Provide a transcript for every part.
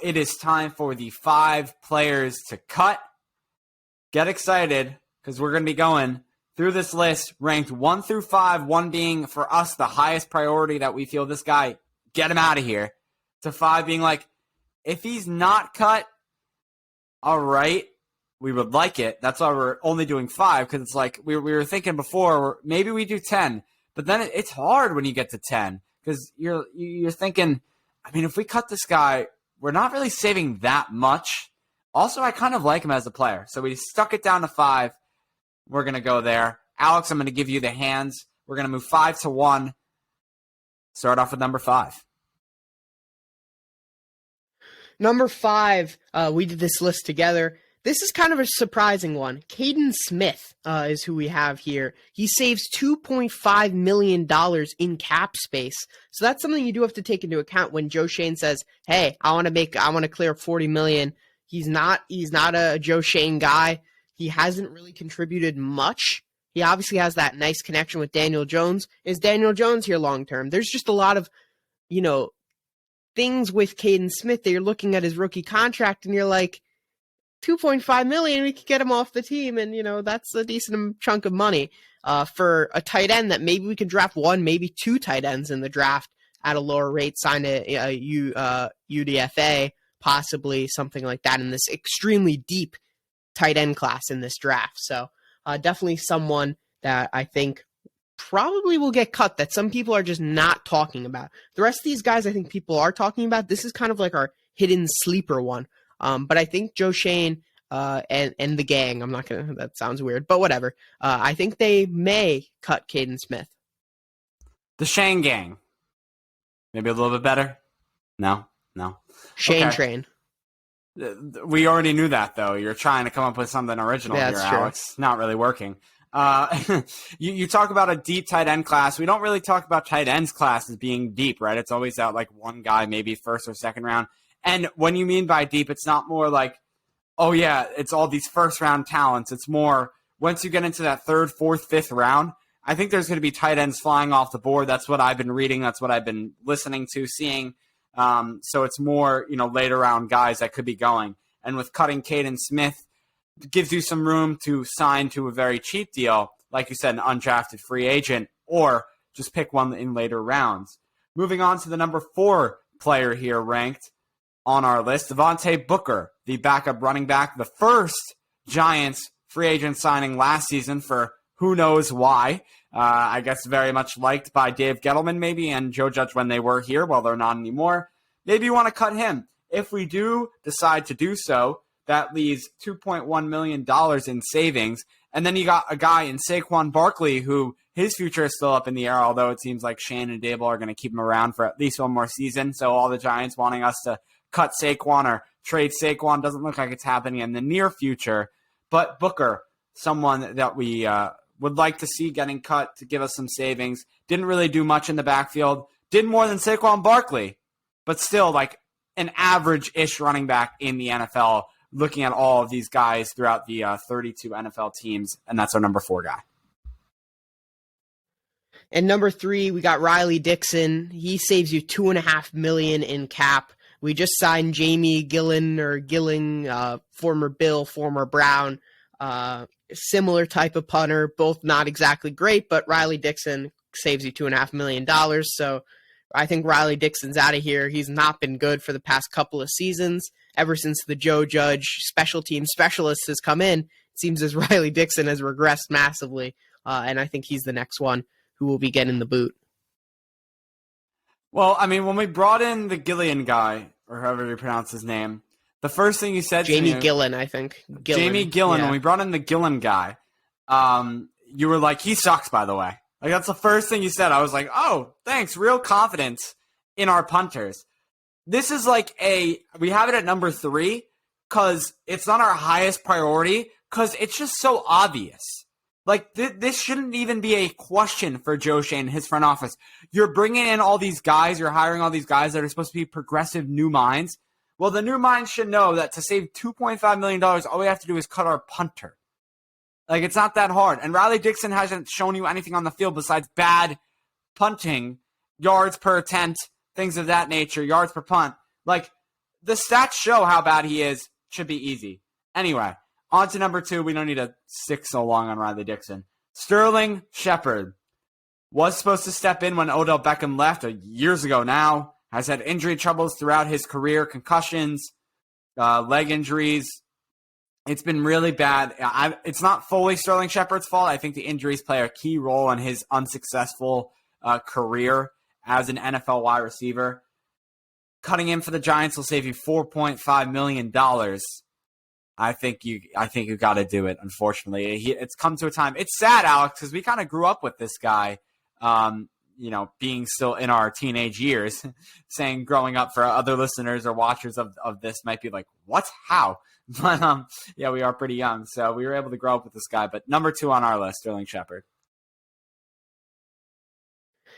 It is time for the 5 players to cut. Get excited because we're going to be going through this list ranked 1 through 5, 1 being for us the highest priority that we feel this guy, get him out of here, to 5 being like, if he's not cut, all right, we would like it. That's why we're only doing 5, because it's like we were thinking before, maybe we do 10, but then it's hard when you get to 10 because you're thinking, I mean, if we cut this guy, we're not really saving that much. Also, I kind of like him as a player. So we stuck it down to 5. We're going to go there. Alex, I'm going to give you the hands. We're going to move 5 to 1. Start off with number 5. Number 5, we did this list together. This is kind of a surprising one. Caden Smith is who we have here. He saves $2.5 million in cap space. So that's something you do have to take into account when Joe Schoen says, hey, I want to clear $40 million. He's not a Joe Schoen guy. He hasn't really contributed much. He obviously has that nice connection with Daniel Jones. Is Daniel Jones here long term? There's just a lot of, things with Caden Smith that you're looking at his rookie contract and you're like, $2.5 million, we could get him off the team, and that's a decent chunk of money for a tight end that maybe we could draft 1, maybe 2 tight ends in the draft at a lower rate, sign a UDFA, possibly something like that in this extremely deep tight end class in this draft. So definitely someone that I think probably will get cut that some people are just not talking about. The rest of these guys I think people are talking about. This is kind of like our hidden sleeper one. But I think Joe Schoen and the gang, that sounds weird, but whatever. I think they may cut Caden Smith. The Schoen gang. Maybe a little bit better? No. Schoen okay. train. We already knew that, though. You're trying to come up with something original here, Alex. Not really working. You talk about a deep tight end class. We don't really talk about tight ends class as being deep, right? It's always out like one guy, maybe first or second round. And when you mean by deep, it's not more like, oh, yeah, it's all these first-round talents. It's more once you get into that 3rd, 4th, 5th round, I think there's going to be tight ends flying off the board. That's what I've been reading. That's what I've been listening to, seeing. So it's more, later-round guys that could be going. And with cutting Caden Smith, it gives you some room to sign to a very cheap deal, like you said, an undrafted free agent, or just pick one in later rounds. Moving on to the number 4 player here ranked on our list, Devonta Booker, the backup running back, the first Giants free agent signing last season for who knows why. I guess very much liked by Dave Gellman maybe and Joe Judge when they were here, while they're not anymore. Maybe you want to cut him. If we do decide to do so, that leaves $2.1 million in savings. And then you got a guy in Saquon Barkley who his future is still up in the air, although it seems like Shane and Dable are going to keep him around for at least one more season. So all the Giants wanting us to cut Saquon or trade Saquon doesn't look like it's happening in the near future. But Booker, someone that we would like to see getting cut to give us some savings. Didn't really do much in the backfield. Did more than Saquon Barkley, but still like an average-ish running back in the NFL, looking at all of these guys throughout the 32 NFL teams, and that's our number 4 guy. And number 3, we got Riley Dixon. He saves you $2.5 million in cap. We just signed Jamie Gillen, former Bill, former Brown, similar type of punter, both not exactly great, but Riley Dixon saves you $2.5 million. So I think Riley Dixon's out of here. He's not been good for the past couple of seasons. Ever since the Joe Judge special team specialist has come in, it seems as Riley Dixon has regressed massively, and I think he's the next one who will be getting the boot. Well, I mean, when we brought in the Gillen guy, or however you pronounce his name, the first thing you said Jamie to me... Gillen, I think. Jamie Gillen, yeah. When we brought in the Gillen guy, you were like, he sucks, by the way. Like, that's the first thing you said. I was like, oh, thanks. Real confidence in our punters. This is like we have it at number 3 because it's not our highest priority because it's just so obvious. Like, this shouldn't even be a question for Joe Schoen and his front office. You're bringing in all these guys. You're hiring all these guys that are supposed to be progressive new minds. Well, the new minds should know that to save $2.5 million, all we have to do is cut our punter. Like, it's not that hard. And Riley Dixon hasn't shown you anything on the field besides bad punting, yards per attempt, things of that nature, yards per punt. Like, the stats show how bad he is. Should be easy. Anyway, on to number 2. We don't need to stick so long on Riley Dixon. Sterling Shepard was supposed to step in when Odell Beckham left years ago now. Has had injury troubles throughout his career, concussions, leg injuries. It's been really bad. It's not fully Sterling Shepard's fault. I think the injuries play a key role in his unsuccessful career as an NFL wide receiver. Cutting him for the Giants will save you $4.5 million. I think you got to do it. Unfortunately, it's come to a time. It's sad, Alex, because we kind of grew up with this guy. Being still in our teenage years, saying growing up for other listeners or watchers of this might be like, what? How? But yeah, we are pretty young, so we were able to grow up with this guy. But number 2 on our list, Sterling Shepard.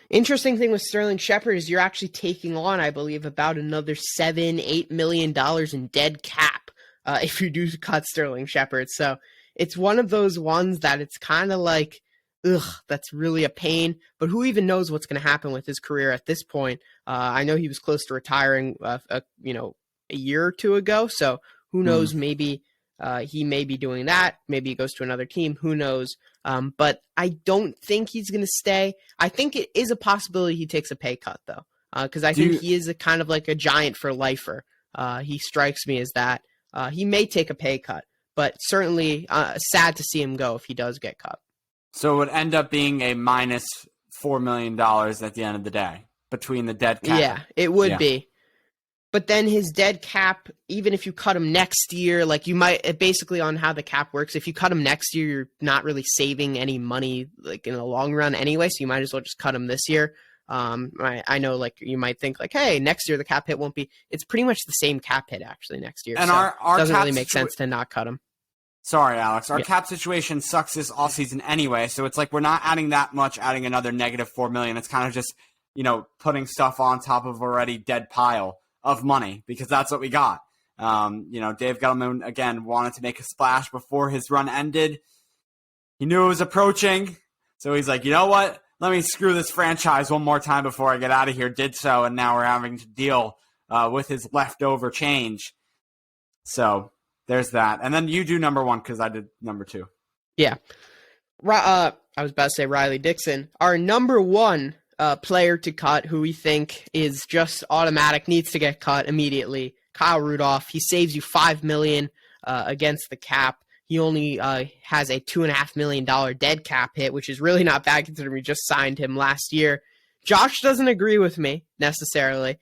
Interesting thing with Sterling Shepard is you're actually taking on, I believe, about another $7-8 million in dead cap if you do cut Sterling Shepard. So it's one of those ones that it's kind of like, ugh, that's really a pain. But who even knows what's going to happen with his career at this point? I know he was close to retiring, a year or two ago. So who knows? Maybe he may be doing that. Maybe he goes to another team. Who knows? But I don't think he's going to stay. I think it is a possibility he takes a pay cut, though, because I think he is a kind of like a giant for lifer. He strikes me as that. He may take a pay cut, but certainly sad to see him go if he does get cut. So it would end up being a minus $4 million at the end of the day between the dead cap. Yeah, it would be. But then his dead cap, even if you cut him next year, like you might, basically on how the cap works, if you cut him next year, you're not really saving any money like in the long run anyway, so you might as well just cut him this year. I know like you might think like, hey, next year the cap hit won't be, it's pretty much the same cap hit actually next year. And so our it doesn't really make sense to not cut him. Sorry, Alex. Our cap situation sucks this offseason anyway, so it's like we're not adding that much, adding another negative $4 million. It's kind of just, putting stuff on top of already dead pile of money because that's what we got. Dave Gellman, again, wanted to make a splash before his run ended. He knew it was approaching, so he's like, you know what? Let me screw this franchise one more time before I get out of here. Did so, and now we're having to deal with his leftover change. So there's that. And then you do number 1 because I did number 2. Yeah. I was about to say Riley Dixon. Our number 1 player to cut who we think is just automatic, needs to get cut immediately, Kyle Rudolph. He saves you $5 million against the cap. He only has a $2.5 million dead cap hit, which is really not bad considering we just signed him last year. Josh doesn't agree with me necessarily.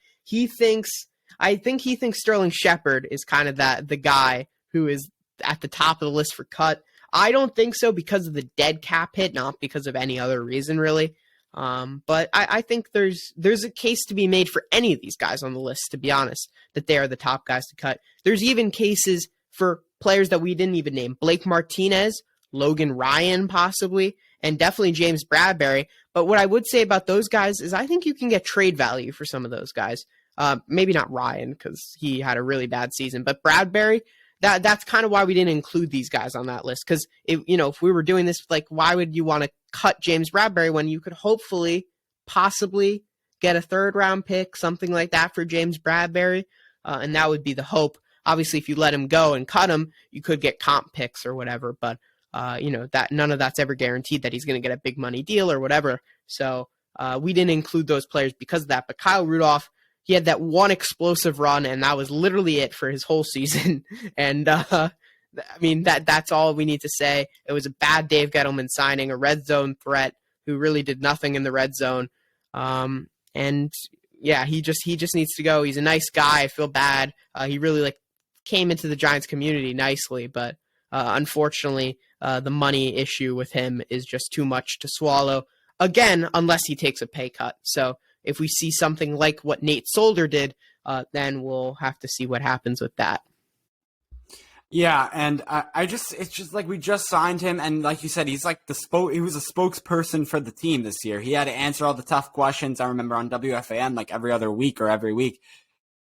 I think he thinks Sterling Shepard is kind of the guy who is at the top of the list for cut. I don't think so because of the dead cap hit, not because of any other reason really. But I think there's a case to be made for any of these guys on the list, to be honest, that they are the top guys to cut. There's even cases for players that we didn't even name. Blake Martinez, Logan Ryan possibly, and definitely James Bradberry. But what I would say about those guys is I think you can get trade value for some of those guys. Maybe not Ryan because he had a really bad season, but Bradberry, that's kind of why we didn't include these guys on that list. Because if we were doing this, like, why would you want to cut James Bradberry when you could hopefully, possibly get a 3rd-round pick, something like that for James Bradberry, and that would be the hope. Obviously, if you let him go and cut him, you could get comp picks or whatever, but that none of that's ever guaranteed that he's going to get a big money deal or whatever. So we didn't include those players because of that. But Kyle Rudolph, he had that one explosive run, and that was literally it for his whole season. And that's all we need to say. It was a bad Dave Gettleman signing, a red zone threat who really did nothing in the red zone. And yeah, he just needs to go. He's a nice guy. I feel bad. He really came into the Giants community nicely, but unfortunately, the money issue with him is just too much to swallow. Again, unless he takes a pay cut. So if we see something like what Nate Solder did, then we'll have to see what happens with that. Yeah, and it's just like we just signed him, and like you said, he's like he was a spokesperson for the team this year. He had to answer all the tough questions. I remember on WFAN like every other week or every week.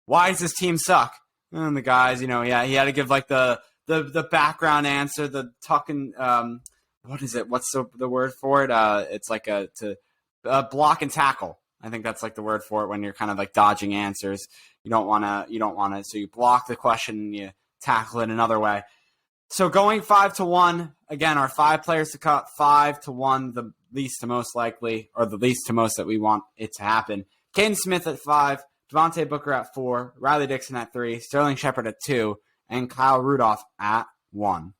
Why does this team suck? And the guys, he had to give like the background answer, the talking. What is it? What's the word for it? It's like to block and tackle. I think that's like the word for it when you're kind of like dodging answers. You don't want to. So you block the question and you tackle it another way. So going 5-1, again, our 5 players to cut, 5-1, the least to most likely, or the least to most that we want it to happen. Caden Smith at 5, Devonta Booker at 4, Riley Dixon at 3, Sterling Shepard at 2, and Kyle Rudolph at 1.